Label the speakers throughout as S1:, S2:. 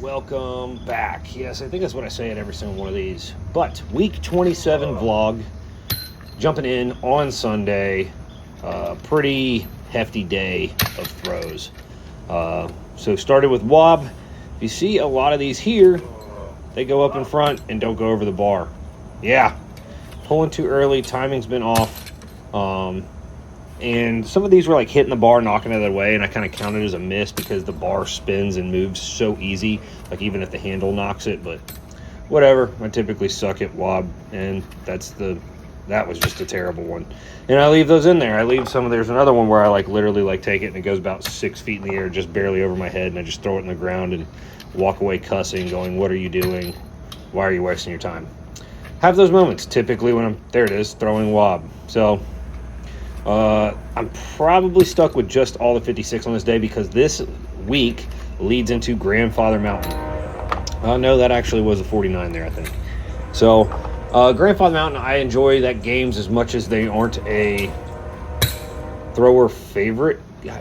S1: Welcome back. Yes, I think that's what I say at every single one of these. But week 27 vlog, jumping in on Sunday. Pretty hefty day of throws. So started with wob. If you see a lot of these here, they go up in front and don't go over the bar. Yeah, pulling too early, timing's been off. And some of these were like hitting the bar, knocking it out of the way, and I kind of counted as a miss because the bar spins and moves so easy, like even if the handle knocks it. But whatever, I typically suck at wob, and that was just a terrible one. And I leave those in there. I leave some of, there's another one where I like literally like take it and it goes about 6 feet in the air, just barely over my head, and I just throw it in the ground and walk away cussing, going, what are you doing? Why are you wasting your time? Have those moments typically when I'm, there it is, throwing wob. So I'm probably stuck with just all the 56 on this day because this week leads into Grandfather Mountain. No, that actually was a 49 there, I think. So Grandfather Mountain, I enjoy that games as much as they aren't a thrower favorite.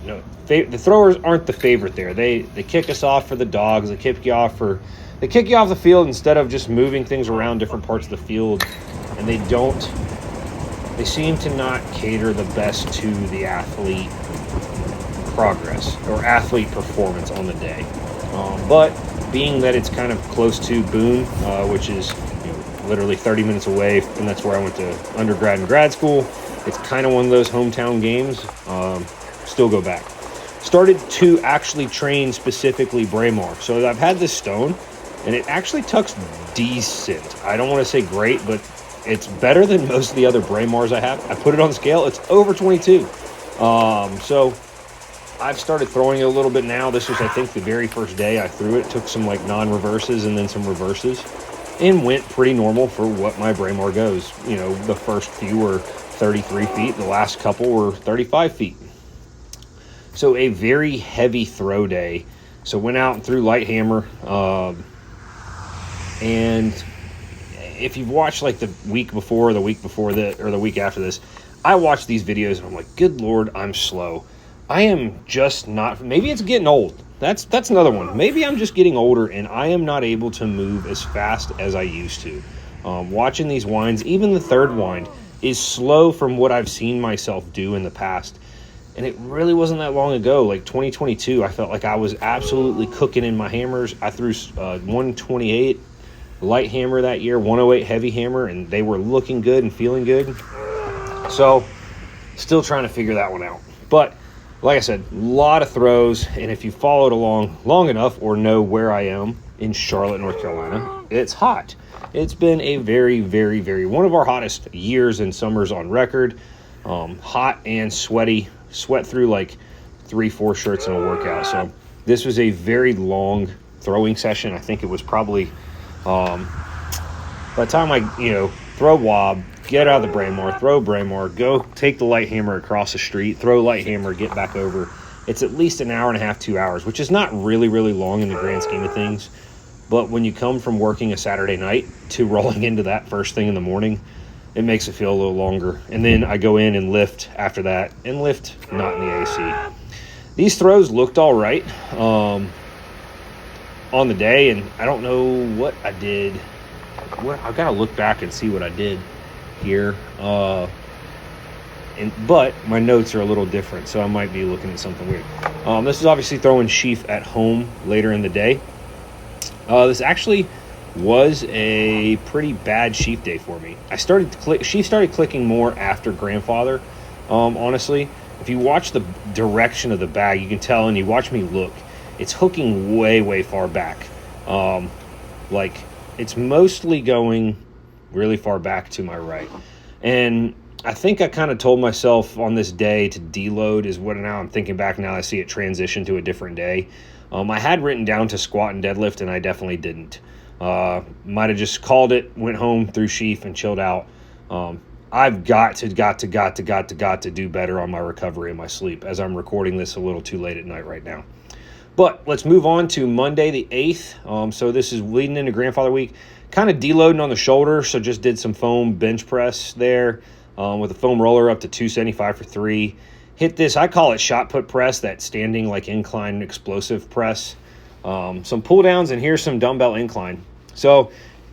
S1: No, the throwers aren't the favorite there. They kick us off for the dogs. They kick you off the field instead of just moving things around different parts of the field, and they seem to not cater the best to the athlete progress or athlete performance on the day. But being that it's kind of close to Boone, which is literally 30 minutes away, and that's where I went to undergrad and grad school, it's kind of one of those hometown games. Still go back. Started to actually train specifically Braemar. So I've had this stone, and it actually tucks decent. I don't want to say great, but it's better than most of the other Braemars I have. I put it on scale. It's over 22. So I've started throwing it a little bit now. This was, I think, the very first day I threw it. Took some like non-reverses and then some reverses, and went pretty normal for what my Braemar goes. The first few were 33 feet. The last couple were 35 feet. So a very heavy throw day. So went out and threw light hammer. And if you've watched like the week before, the week before that, or the week after this, I watch these videos and I'm like, good Lord, I'm slow. I am just not, maybe it's getting old. That's another one. Maybe I'm just getting older and I am not able to move as fast as I used to. Watching these winds, even the third wind is slow from what I've seen myself do in the past. And it really wasn't that long ago, like 2022, I felt like I was absolutely cooking in my hammers. I threw 128 light hammer that year, 108 heavy hammer, and they were looking good and feeling good. So still trying to figure that one out. But like I said, a lot of throws, and if you followed along long enough or know where I am in Charlotte, North Carolina, it's hot. It's been a very, very, very, one of our hottest years and summers on record. Hot and sweaty, sweat through like 3-4 shirts in a workout. So this was a very long throwing session. I think it was probably by the time I throw wob, get out of the Braemar, throw Braemar, go take the light hammer across the street, throw light hammer, get back over, it's at least an hour and a half, 2 hours, which is not really, really long in the grand scheme of things. But when you come from working a Saturday night to rolling into that first thing in the morning, it makes it feel a little longer. And then I go in and lift after that, and lift not in the AC. These throws looked all right on the day, and I don't know what I did. I've got to look back and see what I did here. But my notes are a little different, so I might be looking at something weird. This is obviously throwing sheaf at home later in the day. This actually was a pretty bad sheaf day for me. Sheaf started clicking more after Grandfather. Honestly, if you watch the direction of the bag, you can tell, and you watch me look, it's hooking way, way far back. Like it's mostly going really far back to my right. And I think I kind of told myself on this day to deload is what now I'm thinking back now. I see it transition to a different day. I had written down to squat and deadlift, and I definitely didn't. Might have just called it, went home, threw sheaf, and chilled out. I've got to do better on my recovery and my sleep, as I'm recording this a little too late at night right now. But let's move on to Monday the 8th. So this is leading into Grandfather Week. Kind of deloading on the shoulder, so just did some foam bench press there with a foam roller up to 275 for 3. Hit this, I call it shot put press, that standing like incline explosive press. some pull downs, and here's some dumbbell incline. So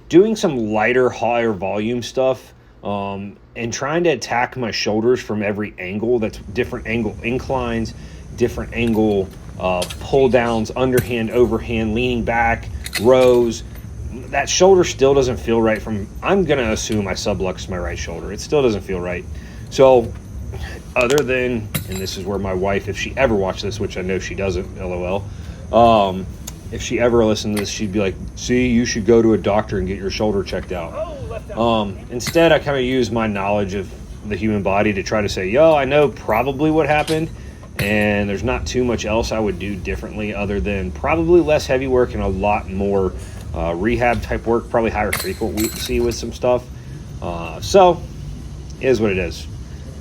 S1: doing some lighter, higher volume stuff, and trying to attack my shoulders from every angle. That's different angle inclines, different angle pull downs, underhand, overhand, leaning back, rows. That shoulder still doesn't feel right I'm going to assume I subluxed my right shoulder. It still doesn't feel right. So other than, and this is where my wife, if she ever watched this, which I know she doesn't, LOL, if she ever listened to this, she'd be like, see, you should go to a doctor and get your shoulder checked out. Instead, I kind of use my knowledge of the human body to try to say, I know probably what happened, and there's not too much else I would do differently other than probably less heavy work and a lot more rehab type work, probably higher frequency with some stuff. So, it is what it is.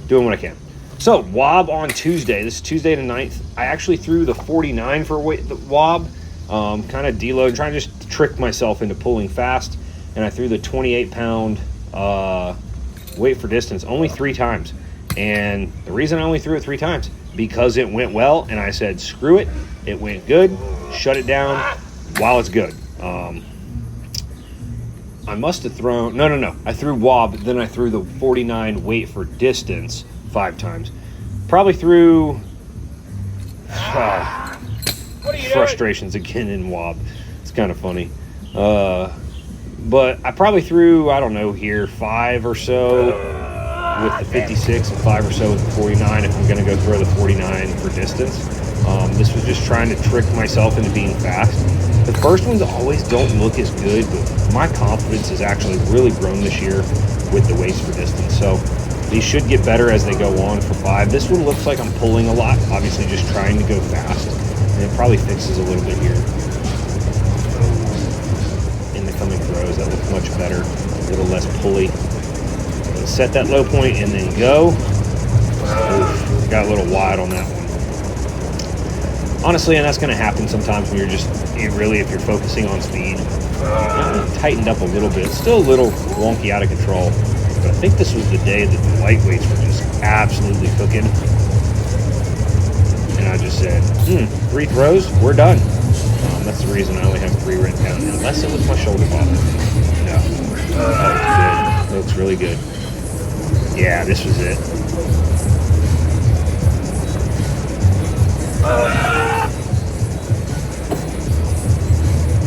S1: Doing what I can. So, WOB on Tuesday. This is Tuesday the 9th. I actually threw the 49 for the WOB. Kind of deload, trying to just trick myself into pulling fast. And I threw the 28-pound weight for distance only 3 times. And the reason I only threw it 3 times, because it went well, and I said, screw it. It went good. Shut it down while it's good. I must have thrown... No. I threw WOB, then I threw the 49 weight for distance 5 times. Probably threw... frustrations again in WOB. It's kind of funny. But I probably threw, I don't know, here 5 or so with the 56 and 5 or so with the 49 if I'm going to go throw the 49 for distance. This was just trying to trick myself into being fast. The first ones always don't look as good, but my confidence has actually really grown this year with the weights for distance. So these should get better as they go on for 5. This one looks like I'm pulling a lot, obviously just trying to go fast. And it probably fixes a little bit here. In the coming throws, that look much better, a little less pulley. Set that low point and then go. Oof, got a little wide on that one. Honestly, and that's going to happen sometimes when if you're focusing on speed. Tightened up a little bit. Still a little wonky, out of control. But I think this was the day that the lightweights were just absolutely cooking. And I just said, 3 throws, we're done. That's the reason I only have 3 written down, unless it was my shoulder bottom. No, that looks good. That looks really good. Yeah, this was it.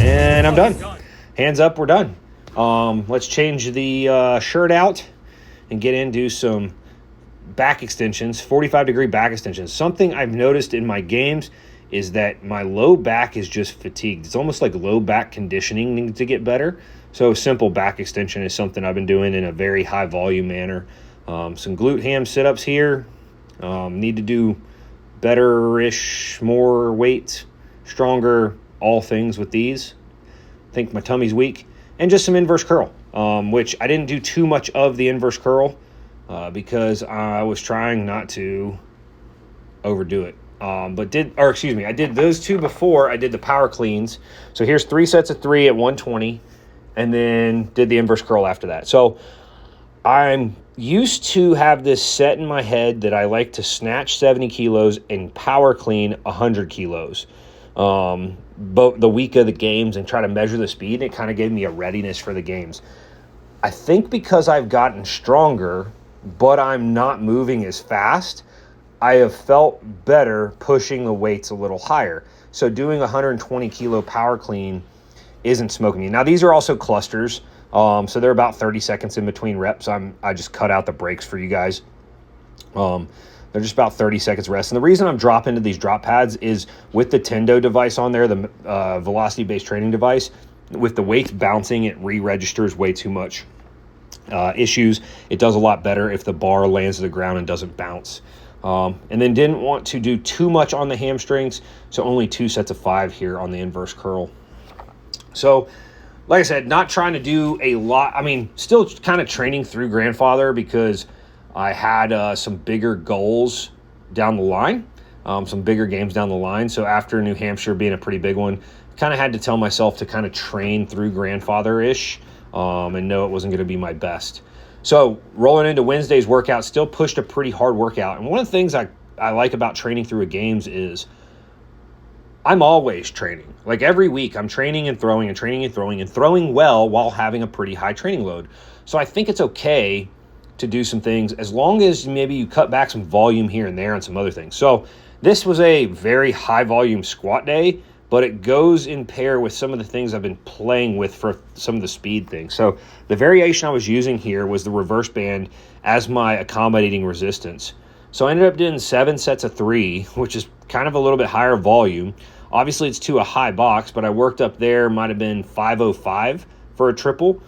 S1: And I'm done. Hands up, we're done. Let's change the shirt out and get into some back extensions, 45-degree back extensions. Something I've noticed in my games is that my low back is just fatigued. It's almost like low back conditioning needs to get better. So simple back extension is something I've been doing in a very high volume manner. Some glute ham sit-ups here. Need to do better-ish, more weight, stronger, all things with these. I think my tummy's weak. And just some inverse curl, which I didn't do too much of the inverse curl because I was trying not to overdo it. I did those 2 before I did the power cleans. So here's 3 sets of 3 at 120, and then did the inverse curl after that. So I'm used to have this set in my head that I like to snatch 70 kilos and power clean 100 kilos. But the week of the games and try to measure the speed, it kind of gave me a readiness for the games. I think because I've gotten stronger, but I'm not moving as fast, I have felt better pushing the weights a little higher. So doing 120 kilo power clean isn't smoking me. Now these are also clusters, so they're about 30 seconds in between reps. I just cut out the breaks for you guys. They're just about 30 seconds rest. And the reason I'm dropping into these drop pads is with the Tendo device on there, the velocity-based training device, with the weights bouncing, it re-registers way too much issues. It does a lot better if the bar lands to the ground and doesn't bounce. And then didn't want to do too much on the hamstrings, so only 2 sets of 5 here on the inverse curl. So, like I said, not trying to do a lot. I mean, still kind of training through grandfather because I had some bigger goals down the line, some bigger games down the line. So after New Hampshire being a pretty big one, kind of had to tell myself to kind of train through grandfather-ish and know it wasn't going to be my best. So rolling into Wednesday's workout, still pushed a pretty hard workout. And one of the things I like about training through a games is I'm always training. Like every week I'm training and throwing and training and throwing and throwing well while having a pretty high training load. So I think it's okay to do some things as long as maybe you cut back some volume here and there on some other things. So this was a very high volume squat day, but it goes in pair with some of the things I've been playing with for some of the speed things. So the variation I was using here was the reverse band as my accommodating resistance. So I ended up doing 7 sets of 3, which is kind of a little bit higher volume. Obviously it's to a high box, but I worked up there, might have been 505 for a triple.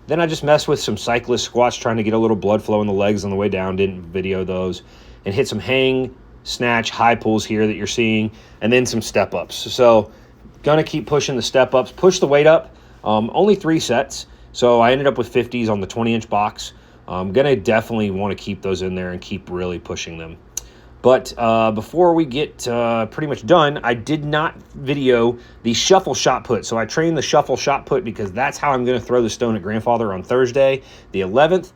S1: Then I just messed with some cyclist squats, trying to get a little blood flow in the legs on the way down, didn't video those, and hit some hang, snatch, high pulls here that you're seeing, and then some step ups. So gonna keep pushing the step ups, push the weight up, only 3 sets. So I ended up with 50s on the 20-inch box. I'm gonna definitely want to keep those in there and keep really pushing them. But before we get pretty much done, I did not video the shuffle shot put. So I trained the shuffle shot put because that's how I'm going to throw the stone at Grandfather on Thursday, the 11th.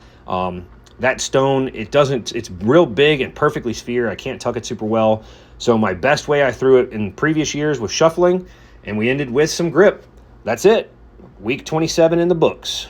S1: That stone, it's real big and perfectly sphere. I can't tuck it super well. So my best way I threw it in previous years was shuffling, and we ended with some grip. That's it. Week 27 in the books.